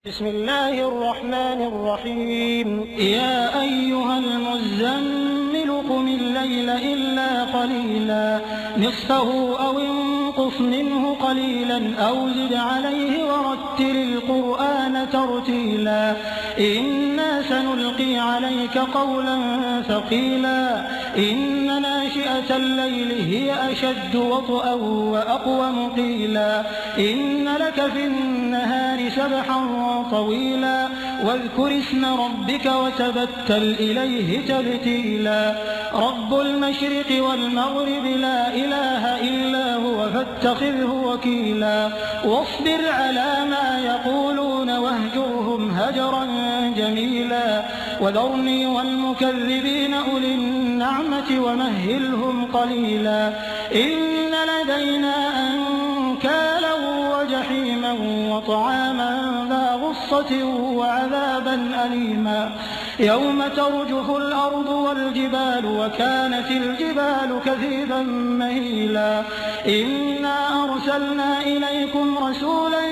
بسم الله الرحمن الرحيم. يا أيها المزمل قم الليل إلا قليلا نصفه أو انقص منه قليلا أو زد عليه ورتل القرآن ترتيلا إنا سنلقي عليك قولا ثقيلا إن ناشئة الليل هي أشد وطئا وأقوم قيلا إن لك في النهار سبحا طويلا واذكر اسم ربك وتبتل إليه تبتيلا رب المشرق والمغرب لا إله إلا هو فاتخذه وكيلا واصبر على ما يقولون واهجرهم هجرا جميلا وذرني والمكذبين أولي النعمة ومهلهم قليلا إن لدينا أنكالا وجحيما وطعاما ذا غصة وعذابا أليما يوم ترجف الأرض والجبال وكانت الجبال كثيبا مهيلا إنا أرسلنا إليكم رسولا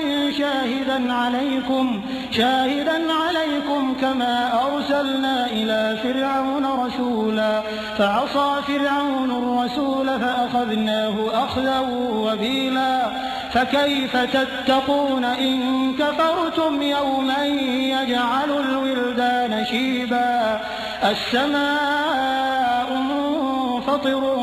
شاهدا عليكم كما أرسلنا إلى فرعون رسولا فعصى فرعون الرسول فأخذناه أخذا وبيلا فكيف تتقون إن كفرتم يوما يجعل الولدان شيبا السماء منفطر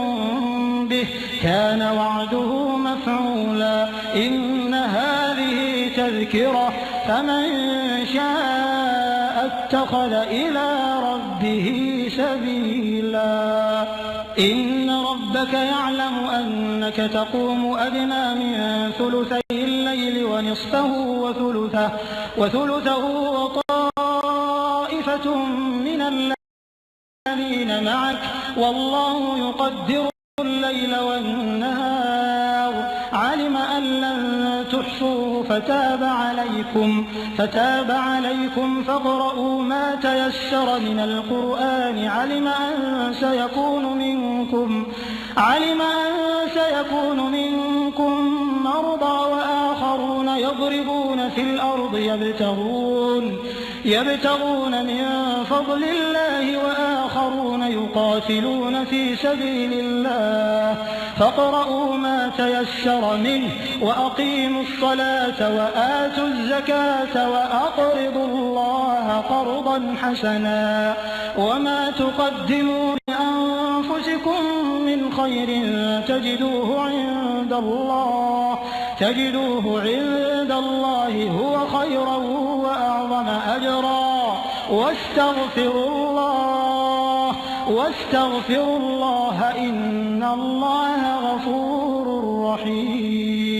به كان وعده مفعولا إن هذه تذكرة فمن شاء اتخذ إلى ربه سبيلا إن ربك يعلم أنك تقوم أدنى من ثلثي الليل ونصفه وثلثه وطائفة من الذين معك والله يقدر الليل والنهار علم أن لن تحصوه فتاب عليكم فاقرؤوا ما تيسر من القرآن علم أن سيكون منكم مرضى وآخرون يضربون في الأرض يبتغون من فضل الله وآخرون يقاتلون في سبيل الله فاقرؤوا ما تيسر منه وأقيموا الصلاة وآتوا الزكاة وأقرضوا الله قرضا حسنا وما تقدموا لأنفسكم من خير تجدوه عند الله هو خيرا وأعظم أجرا واستغفروا الله إن الله غفور رحيم.